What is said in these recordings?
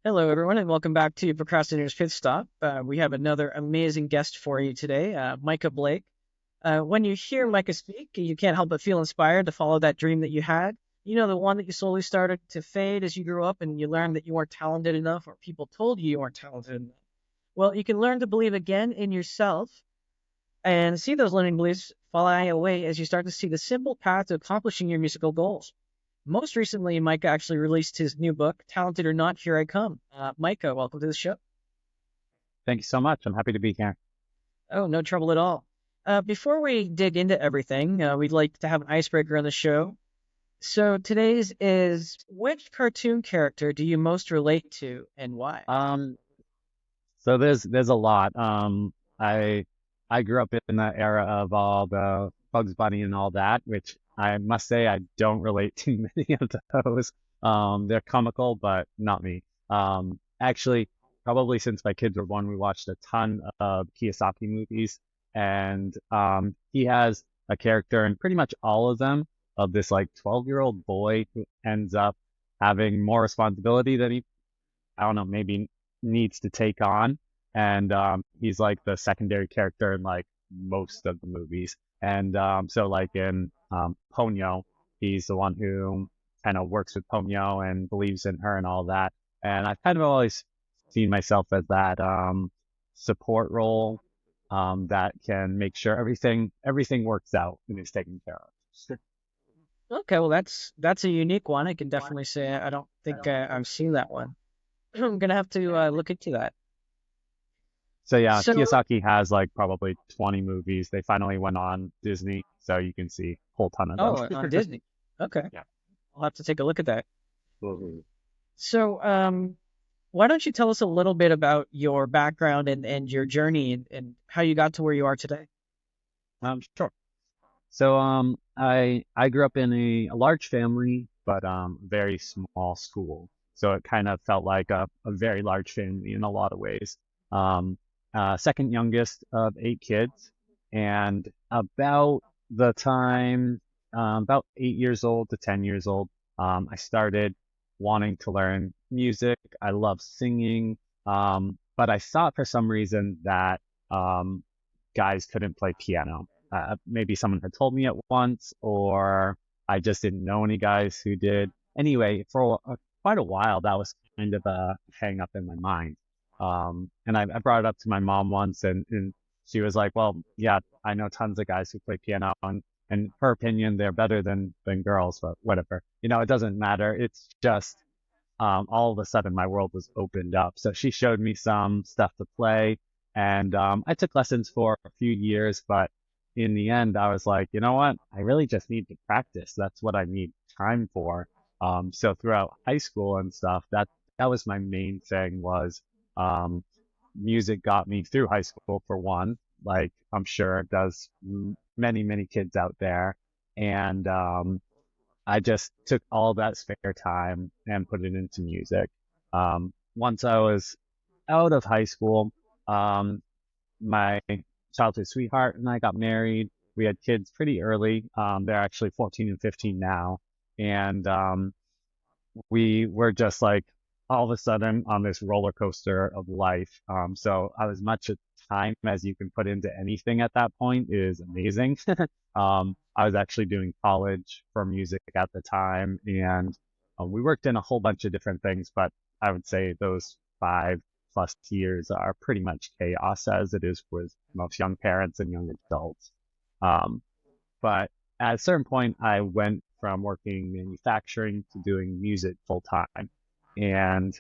Hello, everyone, and welcome back to Procrastinator's Pit Stop. We have another amazing guest for you today, Micah Blake. When you hear Micah speak, you can't help but feel inspired to follow that dream that you had. You know, the one that you slowly started to fade as you grew up and you learned that you weren't talented enough or people told you weren't talented enough. Well, you can learn to believe again in yourself and see those limiting beliefs fly away as you start to see the simple path to accomplishing your musical goals. Most recently, Micah actually released his new book, Talented or Not, Here I Come. Micah, welcome to the show. Thank you so much. I'm happy to be here. Oh, no trouble at all. Before we dig into everything, we'd like to have an icebreaker on the show. So today's is which cartoon character do you most relate to and why? Um, so there's a lot. I I grew up in the era of all the Bugs Bunny and all that, which I must say I don't relate to many of those. They're comical, but not me. Actually, probably since my kids were born, we watched a ton of Kiyosaki movies, and he has a character in pretty much all of them of this like 12-year-old boy who ends up having more responsibility than he I don't know, maybe needs to take on. And he's like the secondary character in like most of the movies. And so like in Ponyo, he's the one who kind of works with Ponyo and believes in her and all that. And I've kind of always seen myself as that support role that can make sure everything works out and is taken care of. Okay, well that's a unique one. I can definitely say I don't think I've seen that one. I'm gonna have to look into that. So yeah, So, Kiyosaki has like probably 20 movies. They finally went on Disney, so you can see a whole ton of them. oh, on Disney. Okay, Yeah. I'll have to take a look at that. Mhm. So, why don't you tell us a little bit about your background and your journey and how you got to where you are today? Sure. So I grew up in a large family, but very small school. So it kind of felt like a very large family in a lot of ways. Um, Second youngest of 8 kids, and about the time about 8 years old to 10 years old, I started wanting to learn music. I love singing, but I thought for some reason that um, guys couldn't play piano. Maybe someone had told me it once, or I just didn't know any guys who did. Anyway, for quite a while, that was kind of a hang up in my mind. And I brought it up to my mom once, and she was like, "Well, yeah, I know tons of guys who play piano, and in her opinion, they're better than girls, but whatever. It doesn't matter. It's just all of a sudden my world was opened up. So she showed me some stuff to play, and I took lessons for a few years, but in the end, I was like, you know what? I really just need to practice. That's what I need time for. So throughout high school and stuff, that was my main thing was um, music got me through high school for one, like I'm sure it does many kids out there. And I just took all that spare time and put it into music. Once I was out of high school, um, my childhood sweetheart and I got married. We had kids pretty early. They're actually 14 and 15 now. And we were just like all of a sudden on this roller coaster of life. So as much time as you can put into anything at that point is amazing. I was actually doing college for music at the time, and we worked in a whole bunch of different things, but I would say those 5+ years are pretty much chaos as it is with most young parents and young adults. Um, but at a certain point, I went from working manufacturing to doing music full time. And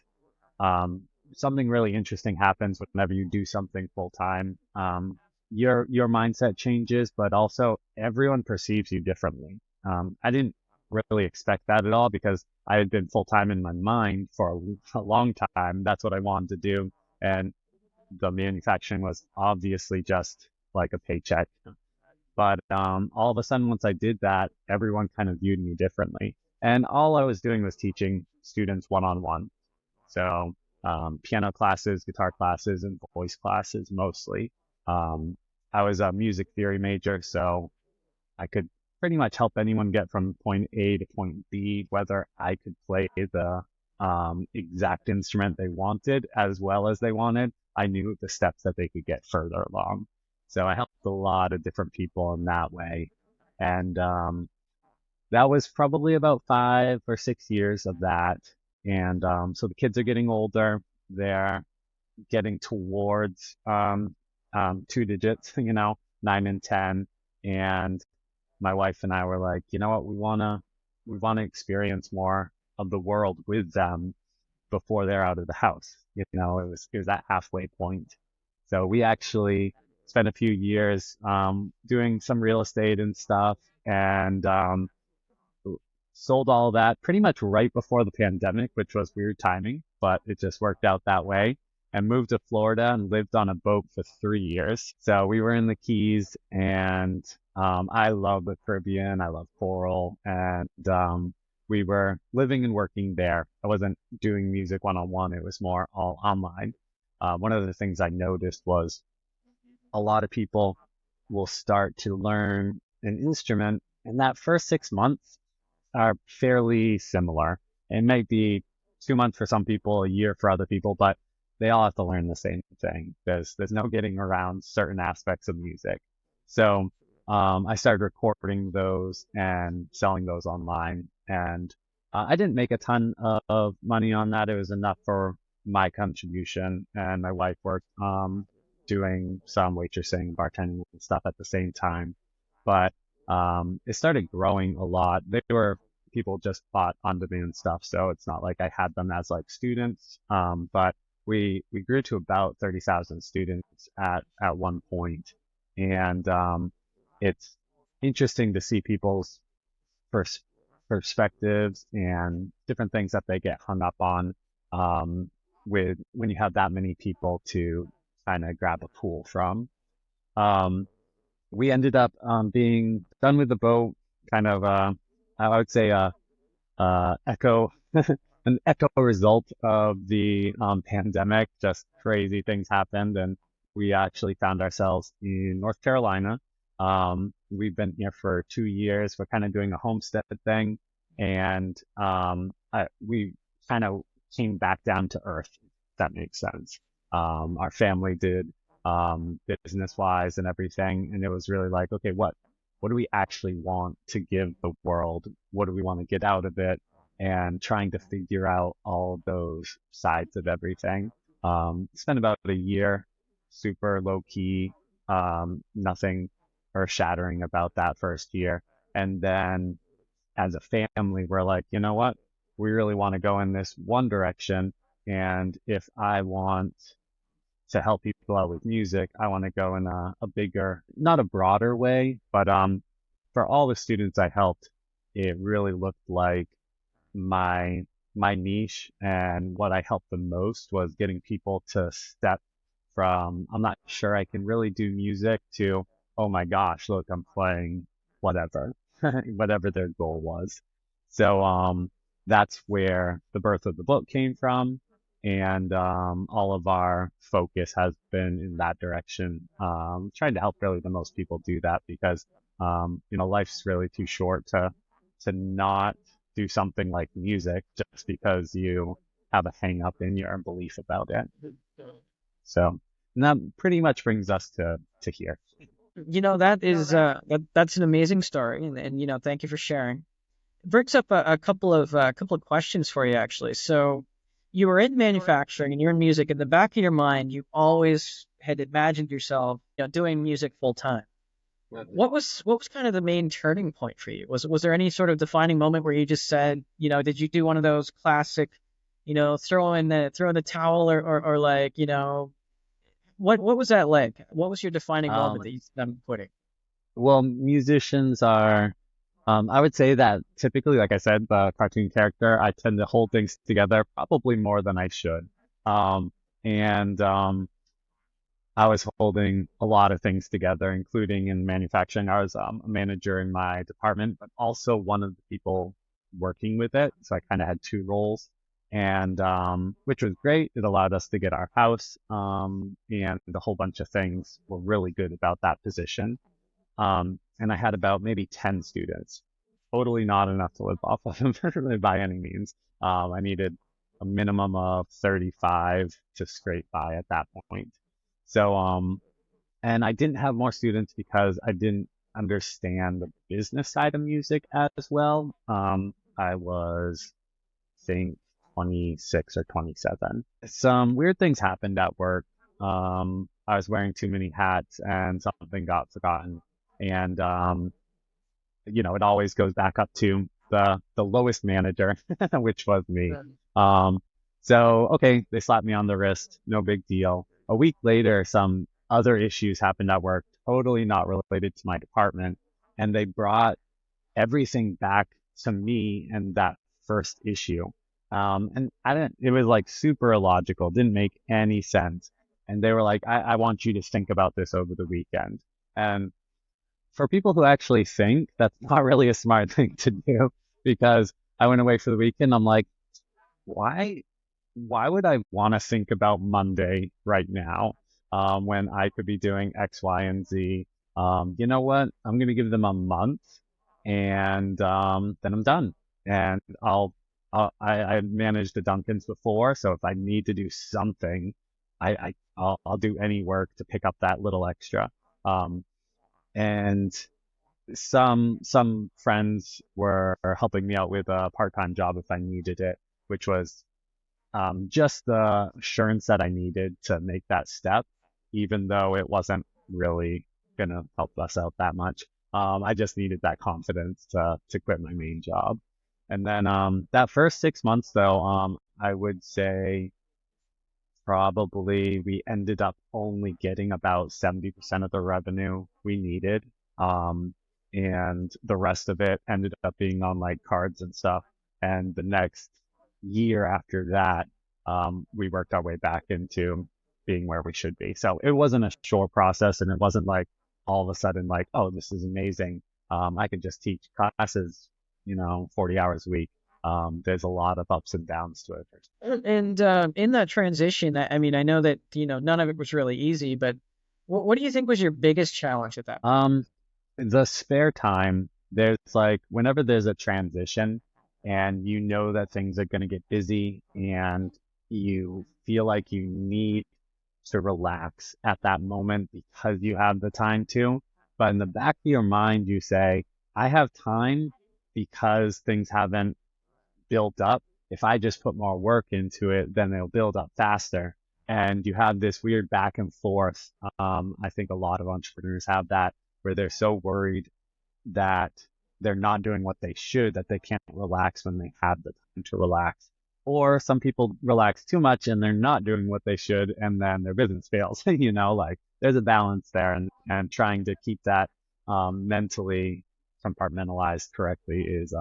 something really interesting happens whenever you do something full time. Your mindset changes, but also everyone perceives you differently. I didn't really expect that at all because I had been full time in my mind for a long time. That's what I wanted to do. And the manufacturing was obviously just like a paycheck. But all of a sudden, once I did that, everyone kind of viewed me differently. And all I was doing was teaching students one on one. So piano classes, guitar classes, and voice classes mostly. Um, I was a music theory major, so I could pretty much help anyone get from point A to point B, whether I could play exact instrument they wanted as well as they wanted, I knew the steps that they could get further along. So I helped a lot of different people in that way. And that was probably about 5 or 6 years of that. And so the kids are getting older. They're getting towards 2 digits, 9 and 10. And my wife and I were like, you know what, we wanna experience more of the world with them before they're out of the house. It was that halfway point. So we actually spent a few years doing some real estate and stuff, and sold all that pretty much right before the pandemic, which was weird timing, but it just worked out that way. And moved to Florida and lived on a boat for 3 years. So we were in the Keys, and I love the Caribbean. I love coral, and we were living and working there. I wasn't doing music one on one. It was more all online. One of the things I noticed was a lot of people will start to learn an instrument, and that first 6 months are fairly similar. It might be 2 months for some people, a year for other people, but they all have to learn the same thing. There's no getting around certain aspects of music. So I started recording those and selling those online, and I didn't make a ton of money on that. It was enough for my contribution, and my wife worked doing some waitressing, bartending and stuff at the same time. But it started growing a lot. They were people just bought on-demand stuff, so it's not like I had them as like students. But we grew to about 30,000 students at one point, and it's interesting to see people's pers- perspectives and different things that they get hung up on with when you have that many people to kind of grab a pool from. Um, we ended up being done with the boat, kind of, I would say, echo, an echo result of the pandemic. Just crazy things happened, and we actually found ourselves in North Carolina. We've been here for 2 years. We're kind of doing a homestead thing, and we kind of came back down to earth, if that makes sense. Our family did business wise and everything. And it was really like, okay, what do we actually want to give the world? What do we want to get out of it? And trying to figure out all of those sides of everything. Spent about a year, super low key, nothing earth shattering about that first year. And then as a family, we're like, you know what? We really want to go in this one direction. And if I want to help people out with music, I want to go in a bigger, not a broader way, but for all the students I helped, it really looked like my my niche and what I helped the most was getting people to step from I'm not sure I can really do music to oh my gosh, look, I'm playing whatever, whatever their goal was. So that's where the birth of the book came from, and all of our focus has been in that direction, trying to help really the most people do that because life's really too short to not do something like music just because you have a hang up in your belief about it. So and that pretty much brings us to here. That is that's an amazing story, and thank you for sharing. It brings up a couple of questions for you actually. So you were in manufacturing and you're in music. In the back of your mind, you always had imagined yourself, doing music full time. What was kind of the main turning point for you? Was there any sort of defining moment where you just said, did you do one of those classic, throw in the towel or like, what was that like? What was your defining moment Um, that I'm putting? well, musicians are, I would say that typically, like I said, the cartoon character, I tend to hold things together probably more than I should. And I was holding a lot of things together, including in manufacturing. I was a manager in my department, but also one of the people working with it. So I kind of had two roles, and which was great. It allowed us to get our house, and a whole bunch of things were really good about that position. And I had about maybe 10 students, totally not enough to live off of them by any means. I needed a minimum of 35 to scrape by at that point. So, and I didn't have more students because I didn't understand the business side of music as well. I was, I think, 26 or 27. Some weird things happened at work. I was wearing too many hats and something got forgotten. And it always goes back up to the lowest manager, which was me. Um, so okay, they slapped me on the wrist, no big deal. A week later, some other issues happened at work, totally not related to my department, and they brought everything back to me and that first issue. And I didn't, it was like super illogical, didn't make any sense. And they were like, I want you to think about this over the weekend. And for people who actually think, that's not really a smart thing to do because I went away for the weekend. I'm like, why, why would I want to think about Monday right now, when I could be doing X, Y, and Z? You know what? I'm going to give them a month and, then I'm done. And I managed the Duncans before. So if I need to do something, I'll do any work to pick up that little extra. Um, and some friends were helping me out with a part-time job if I needed it, which was just the assurance that I needed to make that step, even though it wasn't really gonna help us out that much. I just needed that confidence to quit my main job. And then that first 6 months though, I would say probably we ended up only getting about 70% of the revenue we needed. Um, and the rest of it ended up being on like cards and stuff. And the next year after that, we worked our way back into being where we should be. So it wasn't a short process and it wasn't like all of a sudden like, oh, this is amazing. I could just teach classes, 40 hours a week. There's a lot of ups and downs to it. And in that transition, I mean, I know that, none of it was really easy, but what do you think was your biggest challenge at that point? The spare time, there's like whenever there's a transition and you know that things are going to get busy and you feel like you need to relax at that moment because you have the time to. But in the back of your mind, you say, I have time because things haven't built up. If I just put more work into it, then they'll build up faster. And you have this weird back and forth. I think a lot of entrepreneurs have that where they're so worried that they're not doing what they should, that they can't relax when they have the time to relax. Or some people relax too much and they're not doing what they should and then their business fails. Like there's a balance there and trying to keep that mentally compartmentalized correctly is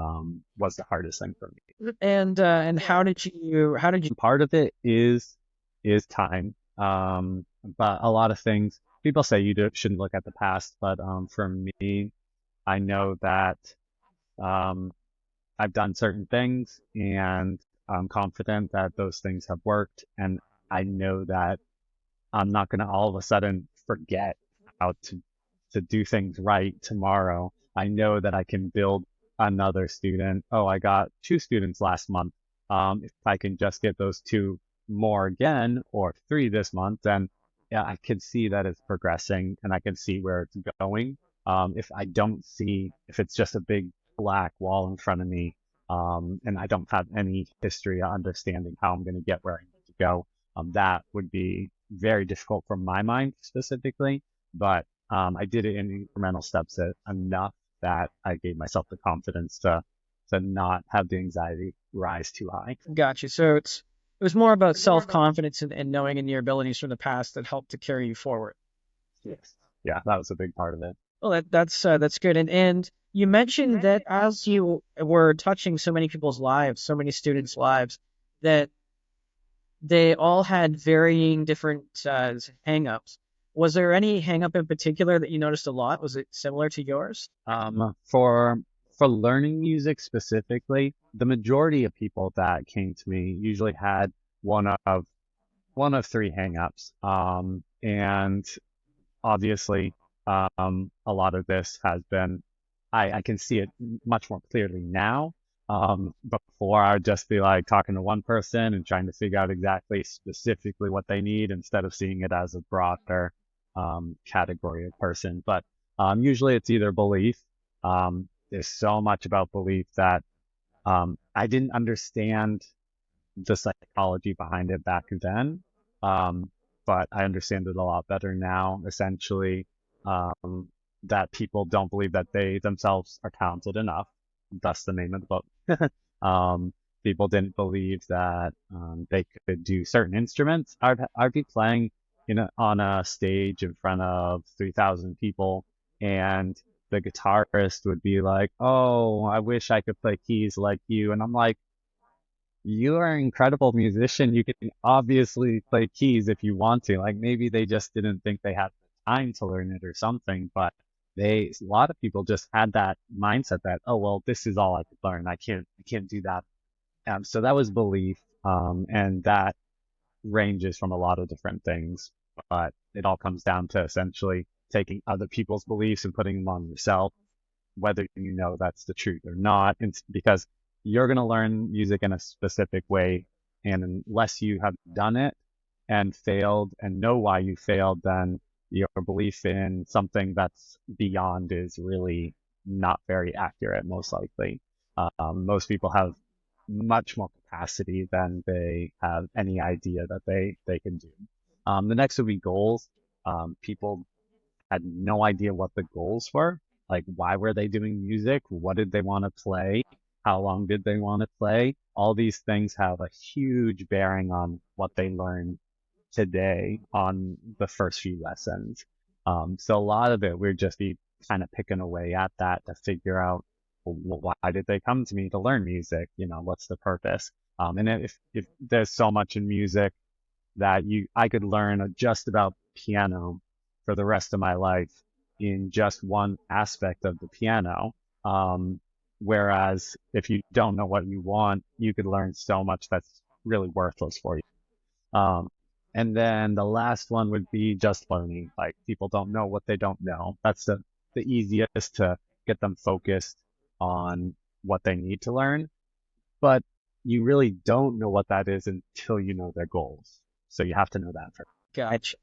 was the hardest thing for me. And how did you Part of it is time. But a lot of things people say shouldn't look at the past, but for me, I know that um, I've done certain things and I'm confident that those things have worked. And I know that I'm not going to all of a sudden forget how to do things right tomorrow. I know that I can build another student. Oh, I got 2 students last month. If I can just get those 2 more again or 3 this month, then yeah, I can see that it's progressing and I can see where it's going. If it's just a big black wall in front of me, and I don't have any history of understanding how I'm going to get where I need to go, that would be very difficult from my mind specifically. But I did it in incremental steps enough that I gave myself the confidence to not have the anxiety rise too high. got you? So it was more about self-confidence and knowing in your abilities from the past that helped to carry you forward. Yes. Yeah, that was a big part of it. Well, that's good. And you mentioned that as you were touching so many people's lives, so many students' lives, that they all had varying different hang-ups. Was there any hang-up in particular that you noticed a lot? Was it similar to yours? For learning music specifically, the majority of people that came to me usually had one of 3 hangups. And obviously, a lot of this has been, I can see it much more clearly now. Before I would just be like talking to one person and trying to figure out exactly specifically what they need instead of seeing it as a broader category of person. But usually it's either belief. There's so much about belief that I didn't understand the psychology behind it back then. Um, but I understand it a lot better now, essentially, um, that people don't believe that they themselves are talented enough. That's the name of the book. People didn't believe that they could do certain instruments. I'd be playing, on a stage in front of 3,000 people, and the guitarist would be like, "Oh, I wish I could play keys like you," and I'm like, you are an incredible musician. You can obviously play keys if you want to. Like maybe they just didn't think they had the time to learn it or something, but a lot of people just had that mindset that, oh, well, this is all I could learn. I can't do that. So that was belief. And that ranges from a lot of different things, but it all comes down to essentially taking other people's beliefs and putting them on yourself, whether you know that's the truth or not. It's because you're going to learn music in a specific way. And unless you have done it and failed and know why you failed, then your belief in something that's beyond is really not very accurate, most likely. Most people have much more capacity than they have any idea that they can do. The next would be goals. People had no idea what the goals were. Like, why were they doing music? What did they want to play? How long did they want to play? All these things have a huge bearing on what they learn today on the first few lessons. So a lot of it, we're just be kind of picking away at that to figure out, well, why did they come to me to learn music? What's the purpose? And if there's so much in music that I could learn just about piano for the rest of my life in just one aspect of the piano. Whereas if you don't know what you want, you could learn so much that's really worthless for you. Um, and then the last one would be just learning. Like people don't know what they don't know. That's the easiest to get them focused on what they need to learn. But you really don't know what that is until you know their goals. So you have to know that first. Gotcha.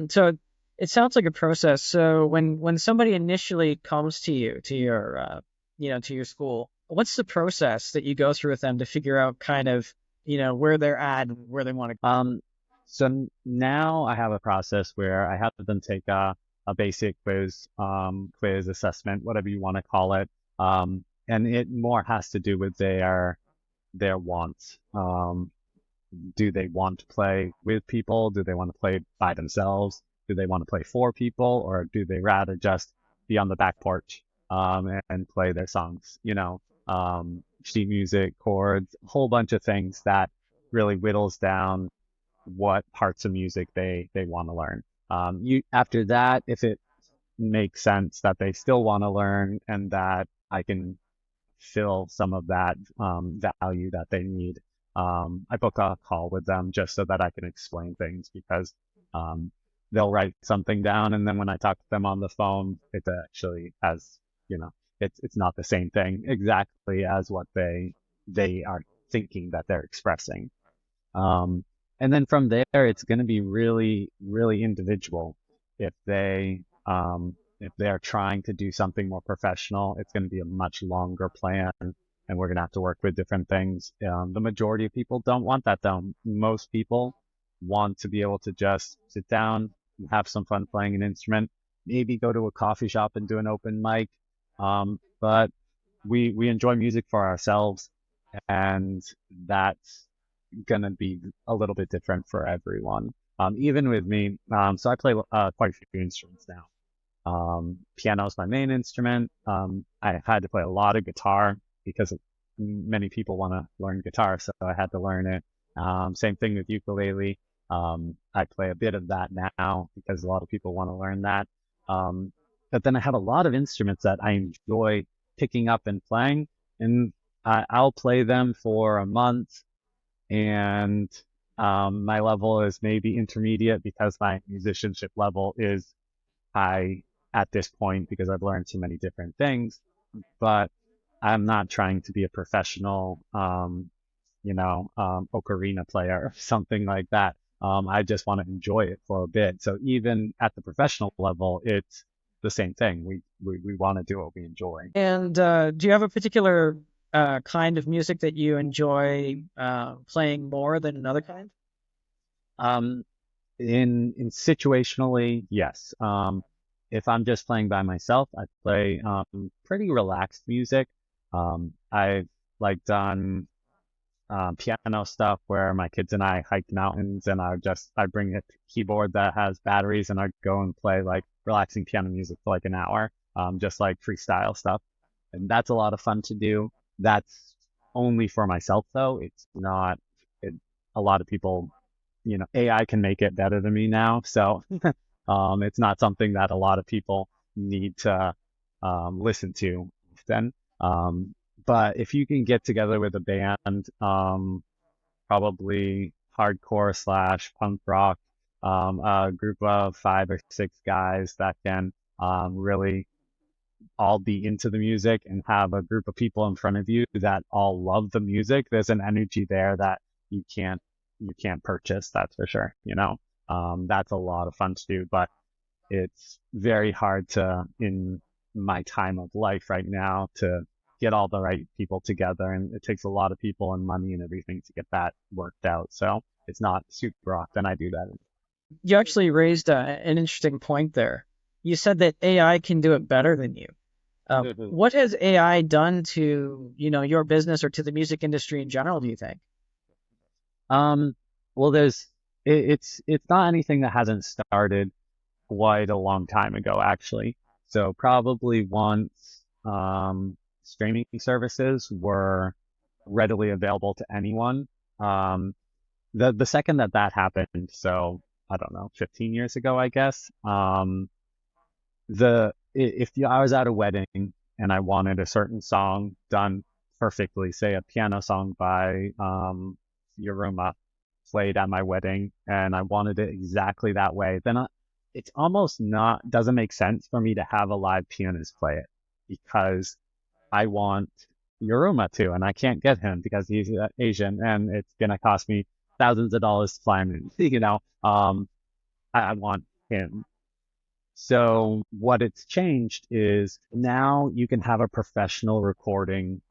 So it sounds like a process. So when somebody initially comes to you, to your to your school, what's the process that you go through with them to figure out kind of, where they're at and where they want to? So now I have a process where I have them take a basic quiz assessment, whatever you want to call it. And it more has to do with their wants. Do they want to play with people? Do they want to play by themselves? Do they want to play for people? Or do they rather just be on the back porch and play their songs? Sheet music, chords, a whole bunch of things that really whittles down what parts of music they want to learn. After that, if it makes sense that they still want to learn and that I can fill some of that value that they need. I book a call with them just so that I can explain things because um, they'll write something down and then when I talk to them on the phone, it actually has, it's not the same thing exactly as what they are thinking that they're expressing. Um, and then from there, it's going to be really, really individual. If if they are trying to do something more professional, it's going to be a much longer plan, and we're going to have to work with different things. The majority of people don't want that, though. Most people want to be able to just sit down, and have some fun playing an instrument, maybe go to a coffee shop and do an open mic. But we enjoy music for ourselves, and that's gonna be a little bit different for everyone. Even with me, so I play quite a few instruments now. Piano is my main instrument. I had to play a lot of guitar because many people want to learn guitar, so I had to learn it. Same thing with ukulele. I play a bit of that now because a lot of people want to learn that. But then I have a lot of instruments that I enjoy picking up and playing, and I'll play them for a month and my level is maybe intermediate because my musicianship level is high at this point because I've learned so many different things. But I'm not trying to be a professional, ocarina player or something like that. I just want to enjoy it for a bit. So even at the professional level, it's the same thing. We want to do what we enjoy. And do you have a particular kind of music that you enjoy playing more than another kind? Um, in situationally, yes. If I'm just playing by myself, I play pretty relaxed music. I've like done piano stuff where my kids and I hike mountains, and I bring a keyboard that has batteries, and I go and play like relaxing piano music for like an hour, just like freestyle stuff, and that's a lot of fun to do. That's only for myself though. It's not. It, a lot of people, AI can make it better than me now, so it's not something that a lot of people need to listen to often. But if you can get together with a band, probably hardcore slash punk rock, a group of 5 or 6 guys that can really all be into the music and have a group of people in front of you that all love the music, there's an energy there that you can't you can't purchase, that's for sure. That's a lot of fun to do, but it's very hard to, in my time of life right now, to get all the right people together. And it takes a lot of people and money and everything to get that worked out. So it's not super often I do that. You actually raised an interesting point there. You said that AI can do it better than you. What has AI done to, your business or to the music industry in general, do you think? Um, well, it's not anything that hasn't started quite a long time ago, actually. So probably once streaming services were readily available to anyone, the second that happened, so I don't know, 15 years ago, I guess. I was at a wedding and I wanted a certain song done perfectly, say a piano song by Yoruma played at my wedding, and I wanted it exactly that way, then it's almost not doesn't make sense for me to have a live pianist play it because I want Yoruma to, and I can't get him because he's Asian, and it's gonna cost me thousands of dollars to fly him in. I want him. So what it's changed is now you can have a professional recording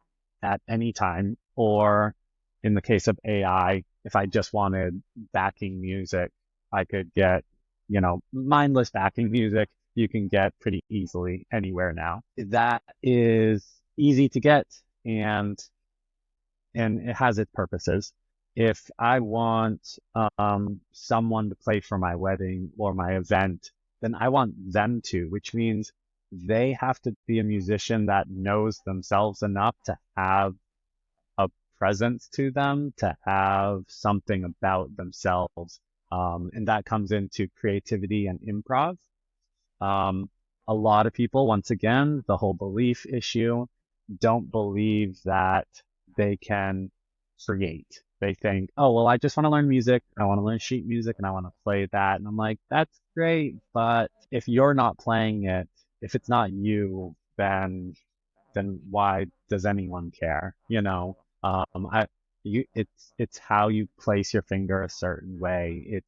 at any time, or in the case of AI, if I just wanted backing music, I could get, mindless backing music you can get pretty easily anywhere now. That is easy to get, and it has its purposes. If I want someone to play for my wedding or my event, then I want them to, which means they have to be a musician that knows themselves enough to have a presence to them, to have something about themselves. And that comes into creativity and improv. Um, a lot of people, once again, the whole belief issue, don't believe that they can create. They think, oh, well, I just want to learn music. I want to learn sheet music and I want to play that. And I'm like, that's great. But if you're not playing it, if it's not you, then why does anyone care? It's how you place your finger a certain way.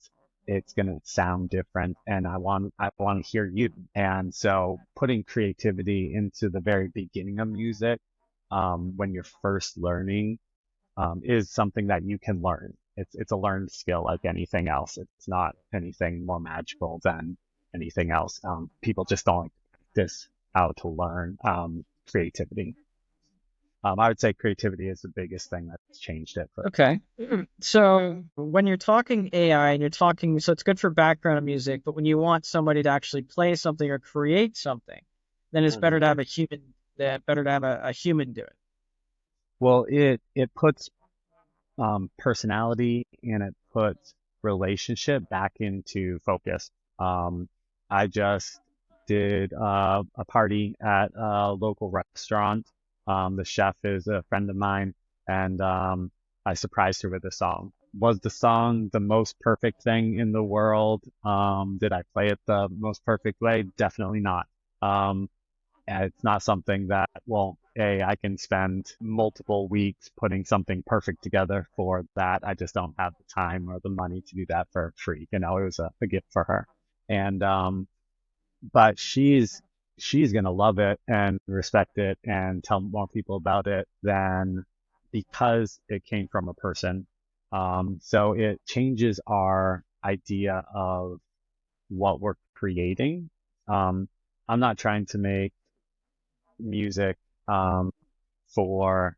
It's gonna sound different, and I want to hear you. And so putting creativity into the very beginning of music, when you're first learning, is something that you can learn. It's a learned skill like anything else. It's not anything more magical than anything else. People just don't practice how to learn creativity. I would say creativity is the biggest thing that's changed it for. Okay. So when you're talking AI and you're talking, so it's good for background music, but when you want somebody to actually play something or create something, then it's better Mhm. to have a human, better to have a human do it. Well, it puts personality and it puts relationship back into focus. I just did a party at a local restaurant. The chef is a friend of mine, and I surprised her with a song. Was the song the most perfect thing in the world? Did I play it the most perfect way? Definitely not. And it's not something that, well, hey, I can spend multiple weeks putting something perfect together for that. I just don't have the time or the money to do that for free. You know, it was a gift for her. And but she's gonna love it and respect it and tell more people about it than because it came from a person. So it changes our idea of what we're creating. Um, I'm not trying to make music for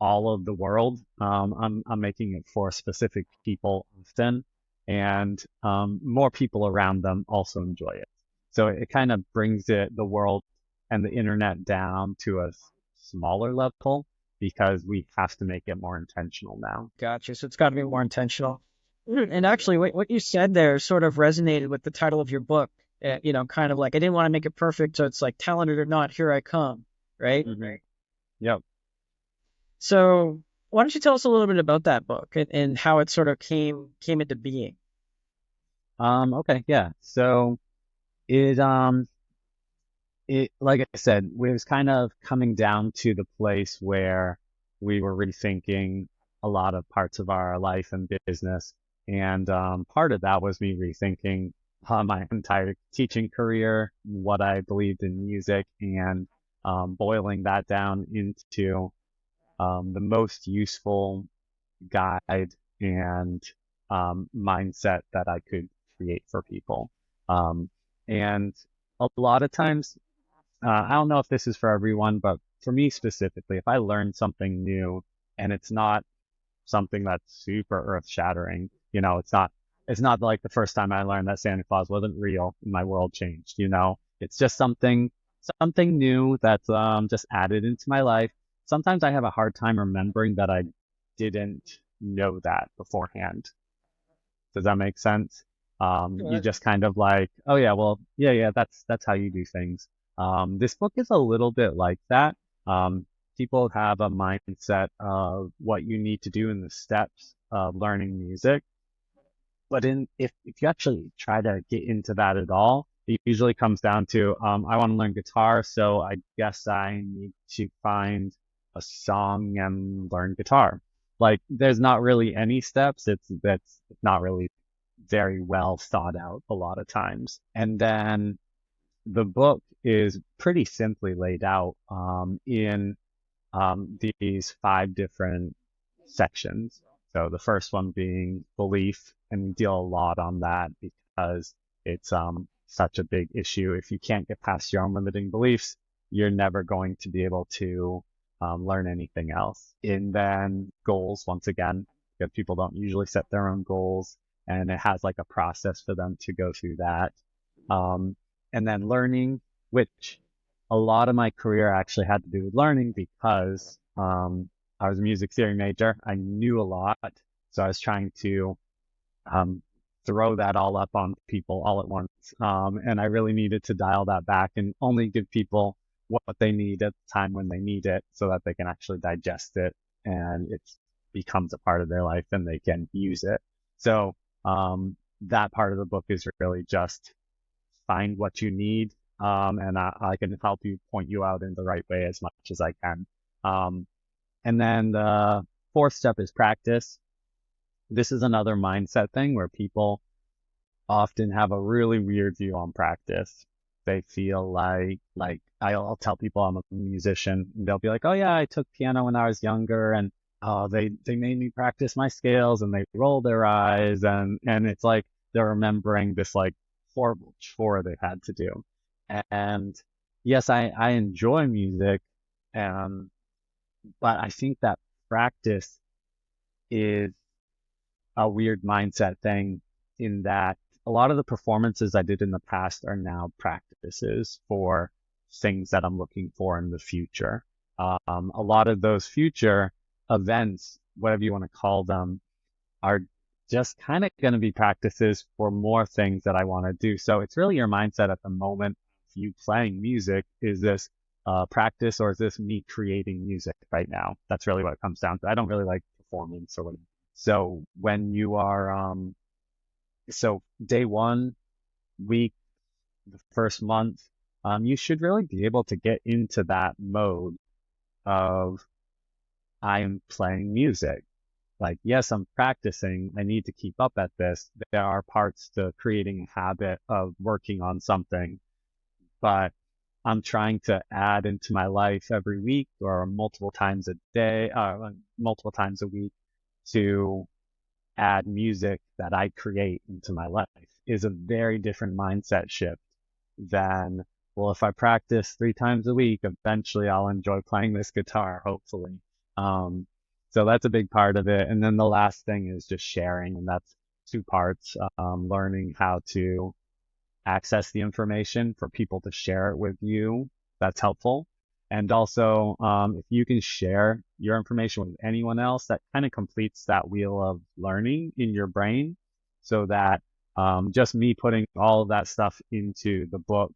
all of the world. I'm making it for specific people often, and more people around them also enjoy it. So it kind of brings the world and the internet down to a smaller level because we have to make it more intentional now. Gotcha. So it's got to be more intentional. And actually, what you said there sort of resonated with the title of your book. Kind of like I didn't want to make it perfect, so it's like talented or not, here I come, right? Hmm. Yep. So why don't you tell us a little bit about that book and how it sort of came into being? Okay. Yeah. So it it, like I said, it was kind of coming down to the place where we were rethinking a lot of parts of our life and business. And part of that was me rethinking my entire teaching career, what I believed in music, and boiling that down into the most useful guide and mindset that I could create for people. Um, and a lot of times, I don't know if this is for everyone, but for me specifically, if I learn something new and it's not something that's super earth shattering, it's not like the first time I learned that Santa Claus wasn't real and my world changed, it's just something new that's just added into my life. Sometimes I have a hard time remembering that I didn't know that beforehand. Does that make sense? You Sure. just kind of like, oh yeah, well, yeah, that's how you do things. This book is a little bit like that. People have a mindset of what you need to do in the steps of learning music, but if you actually try to get into that at all, it usually comes down to, I want to learn guitar, so I guess I need to find a song and learn guitar. Like, there's not really any steps. That's not really very well thought out a lot of times. And then the book is pretty simply laid out in these five different sections. So the first one being belief, and we deal a lot on that because it's such a big issue. If you can't get past your own limiting beliefs, you're never going to be able to learn anything else. And then goals, once again, because people don't usually set their own goals, and it has like a process for them to go through that. Um, and then learning, which a lot of my career actually had to do with learning because I was a music theory major. I knew a lot, so I was trying to um, throw that all up on people all at once. And I really needed to dial that back and only give people what they need at the time when they need it so that they can actually digest it and it becomes a part of their life and they can use it. So that part of the book is really just find what you need, and I can help you point you out in the right way as much as I can. Um, and then the fourth step is practice. This is another mindset thing where people often have a really weird view on practice. They feel like I'll tell people I'm a musician and they'll be like, "Oh yeah, I took piano when I was younger and oh they made me practice my scales," and they roll their eyes and it's like they're remembering this like horrible chore they had to do. And yes, I enjoy music, um, but I think that practice is a weird mindset thing in that a lot of the performances I did in the past are now practices for things that I'm looking for in the future. A lot of those future events, whatever you want to call them, are just kind of going to be practices for more things that I want to do. So it's really your mindset at the moment of you playing music. Is this practice or is this me creating music right now? That's really what it comes down to. I don't really like performance or whatever. So when you are, so day one, week, the first month, you should really be able to get into that mode of I'm playing music. Like, yes, I'm practicing. I need to keep up at this. There are parts to creating a habit of working on something, but I'm trying to add into my life every week or multiple times a day, multiple times a week to add music that I create into my life is a very different mindset shift than, well, if I practice 3 times a week, eventually I'll enjoy playing this guitar, hopefully. Um, so that's a big part of it. And then the last thing is just sharing, and that's 2 parts, learning how to access the information for people to share it with you. That's helpful. And also, if you can share your information with anyone else, that kind of completes that wheel of learning in your brain so that just me putting all of that stuff into the book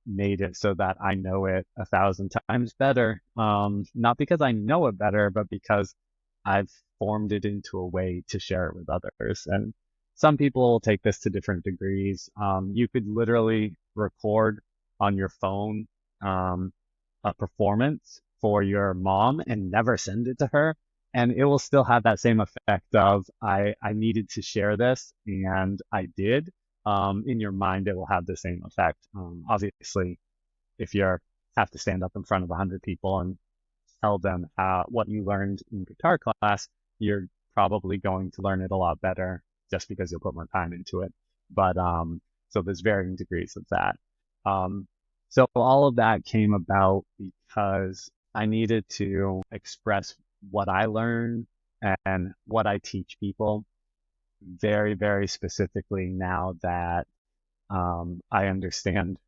made it so that I know it 1,000 times better. Not because I know it better, but because I've formed it into a way to share it with others. And some people will take this to different degrees. You could literally record on your phone um, a performance for your mom and never send it to her. And it will still have that same effect of I needed to share this and I did. In your mind, it will have the same effect. Obviously, if you have to stand up in front of 100 people and tell them what you learned in guitar class, you're probably going to learn it a lot better just because you'll put more time into it. But so there's varying degrees of that. Um, so all of that came about because I needed to express what I learned and what I teach people very, very specifically now that I understand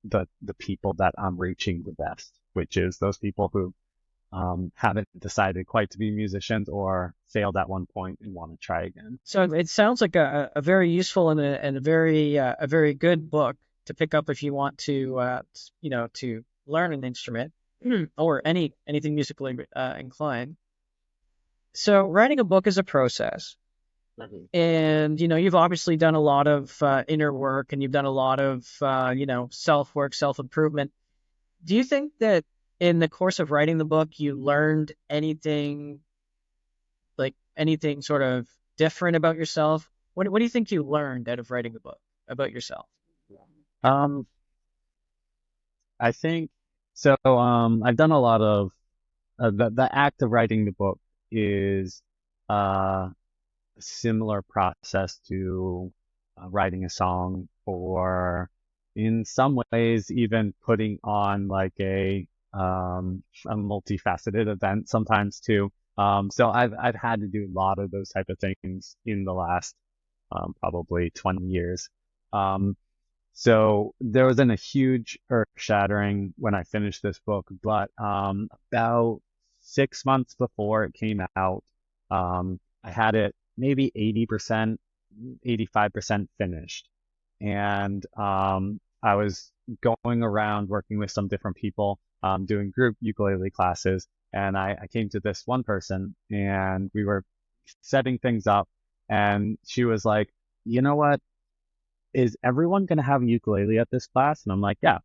the people that I'm reaching the best, which is those people who haven't decided quite to be musicians or failed at one point and want to try again. So it sounds like a very useful and a very good book to pick up if you want to to learn an instrument or anything musically inclined. So writing a book is a process, Mhm. and you've obviously done a lot of inner work, and you've done a lot of self work, self improvement. Do you think that in the course of writing the book, you learned anything sort of different about yourself? What do you think you learned out of writing the book about yourself? Um, I think so. I've done a lot of the act of writing the book is a similar process to writing a song, or in some ways even putting on like a multifaceted event sometimes too. So I've had to do a lot of those type of things in the last probably 20 years. Um, so there wasn't a huge earth shattering when I finished this book, but about 6 months before it came out, I had it maybe 80%, 85% finished. And I was going around working with some different people, doing group ukulele classes. And I came to this one person and we were setting things up. And she was like, you know what? Is everyone going to have a ukulele at this class? And I'm like, yeah.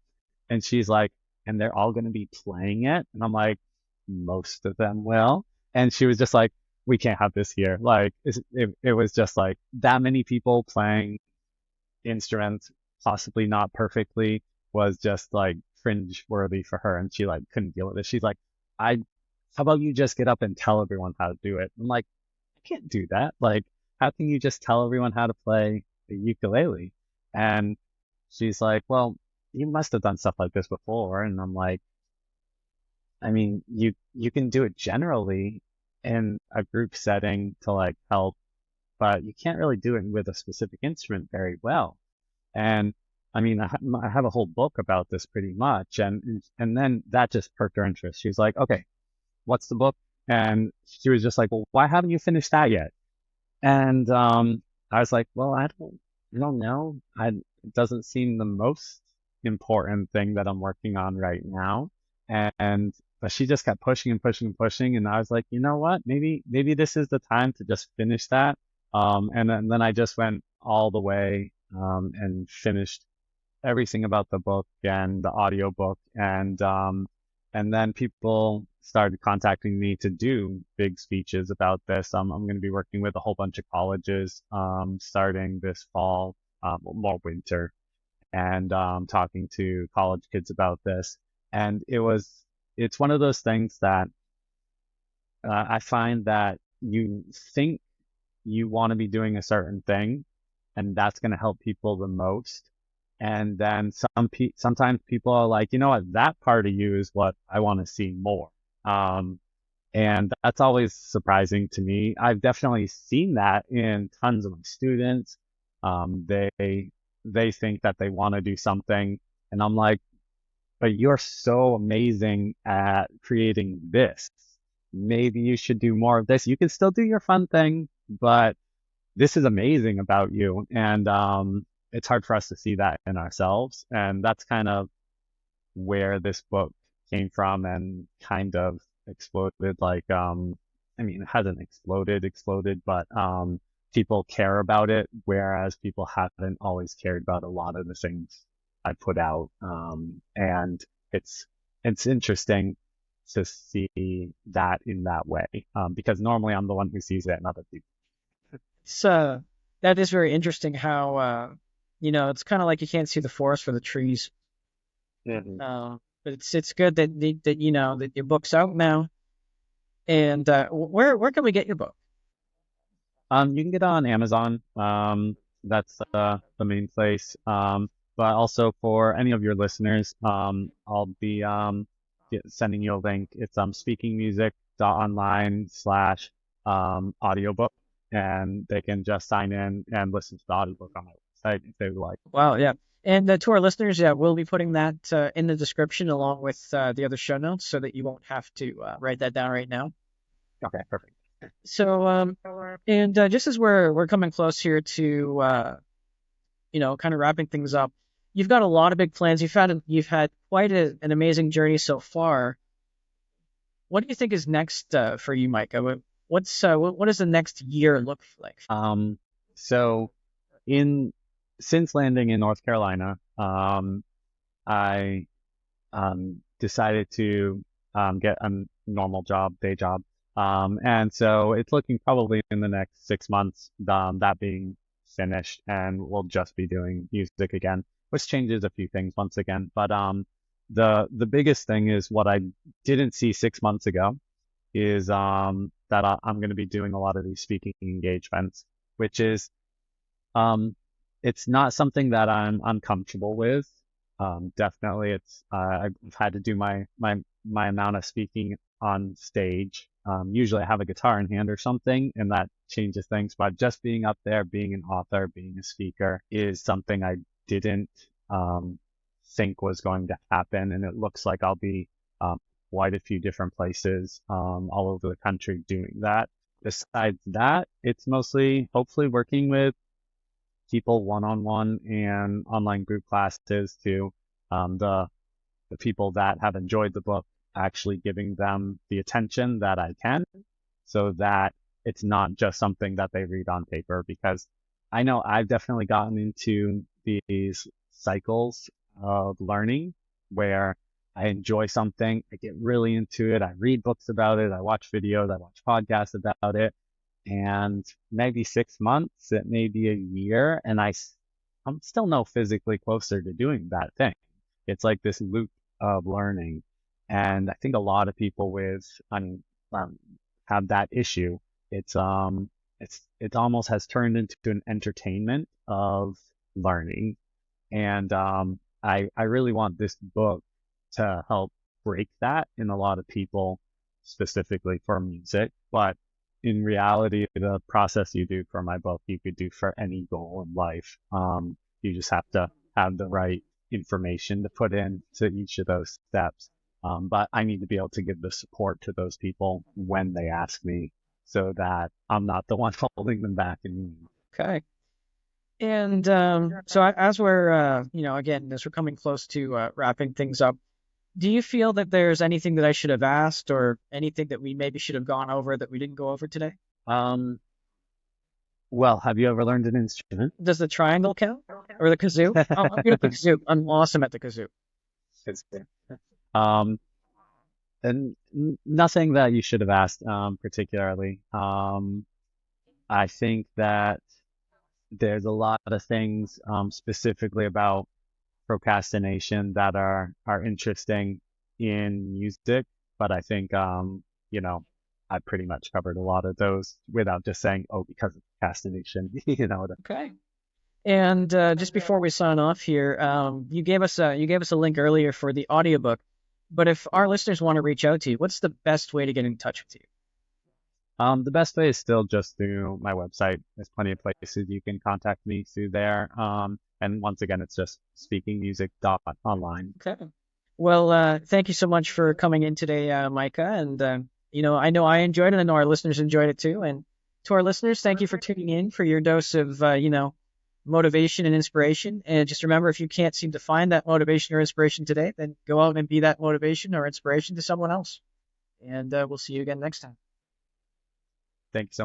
And she's like, and they're all going to be playing it? And I'm like, most of them will. And she was just like, we can't have this here. Like, it was just like that many people playing instruments, possibly not perfectly, was just like cringe worthy for her. And she like couldn't deal with it. She's like, how about you just get up and tell everyone how to do it? I'm like, I can't do that. Like, how can you just tell everyone how to play the ukulele? And she's like, well, you must have done stuff like this before. And I'm like, I mean, you can do it generally in a group setting to like help, but you can't really do it with a specific instrument very well. And I mean, I have a whole book about this pretty much. And then that just perked her interest. She's like, okay, what's the book? And she was just like, well, why haven't you finished that yet? And I was like, well, I don't know. It doesn't seem the most important thing that I'm working on right now. And but she just kept pushing and pushing and pushing, and I was like, you know what? Maybe this is the time to just finish that. And then I just went all the way and finished everything about the book and the audio book, And then people started contacting me to do big speeches about this. I'm going to be working with a whole bunch of colleges starting this fall, more winter, and talking to college kids about this. And it's one of those things that I find that you think you want to be doing a certain thing, and that's going to help people the most. And then sometimes people are like, you know what, that part of you is what I want to see more. Um, and that's always surprising to me. I've definitely seen that in tons of my students. They think that they want to do something, and I'm like, but you're so amazing at creating this. Maybe you should do more of this. You can still do your fun thing, but this is amazing about you. And it's hard for us to see that in ourselves. And that's kind of where this book came from and kind of exploded. Like, I mean, it hasn't exploded, but people care about it, whereas people haven't always cared about a lot of the things I put out. And it's interesting to see that in that way, because normally I'm the one who sees it and other people. So that is very interesting how, it's kind of like you can't see the forest for the trees. Mhm. But it's good that that your book's out now. And where can we get your book? You can get it on Amazon. That's the main place. But also for any of your listeners, I'll be sending you a link. It's speakingmusic.online/audiobook, and they can just sign in and listen to the audiobook on my website if they would like. Wow, yeah. And to our listeners, yeah, we'll be putting that in the description along with the other show notes so that you won't have to write that down right now. Okay, perfect. So, and just as we're coming close here to kind of wrapping things up, you've got a lot of big plans. You've had quite an amazing journey so far. What do you think is next for you, Micah? What does the next year look like? So in since landing in North Carolina, I decided to get a normal job, day job. And so it's looking probably in the next 6 months, that being finished, and we'll just be doing music again, which changes a few things once again. But the biggest thing is what I didn't see 6 months ago is that I'm going to be doing a lot of these speaking engagements, which is it's not something that I'm comfortable with. Definitely, I've had to do my amount of speaking on stage. Usually, I have a guitar in hand or something, and that changes things. But just being up there, being an author, being a speaker, is something I didn't think was going to happen, and it looks like I'll be quite a few different places all over the country doing that. Besides that, it's mostly hopefully working with people one-on-one and online group classes to the people that have enjoyed the book, actually giving them the attention that I can, so that it's not just something that they read on paper. Because I know I've definitely gotten into these cycles of learning where I enjoy something, I get really into it, I read books about it, I watch videos, I watch podcasts about it, and maybe 6 months, it may be a year, and I'm still no physically closer to doing that thing. It's like this loop of learning, and I think a lot of people um, have that issue. It almost has turned into an entertainment of learning, and I really want this book to help break that in a lot of people, specifically for music. But in reality, the process you do for my book, you could do for any goal in life. You just have to have the right information to put in to each of those steps. But I need to be able to give the support to those people when they ask me, so that I'm not the one holding them back. Okay. And so as we're, again, as we're coming close to wrapping things up, do you feel that there's anything that I should have asked or anything that we maybe should have gone over that we didn't go over today? Um, well, have you ever learned an instrument? Does the triangle count or the kazoo? Oh, I'm good at the kazoo. I'm awesome at the kazoo. It's- Um, And nothing that you should have asked particularly. I think that there's a lot of things specifically about procrastination that are interesting in music, but I think you know, I pretty much covered a lot of those without just saying, oh, because of procrastination, Okay. And just before we sign off here, you gave us a link earlier for the audiobook. But if our listeners want to reach out to you, what's the best way to get in touch with you? The best way is still just through my website. There's plenty of places you can contact me through there. And once again, it's just speakingmusic.online. Okay. Well, thank you so much for coming in today, Micah. And I know I enjoyed it. I know our listeners enjoyed it too. And to our listeners, thank you for tuning in for your dose of motivation and inspiration. And just remember, if you can't seem to find that motivation or inspiration today, then go out and be that motivation or inspiration to someone else. And we'll see you again next time. Thank you so much.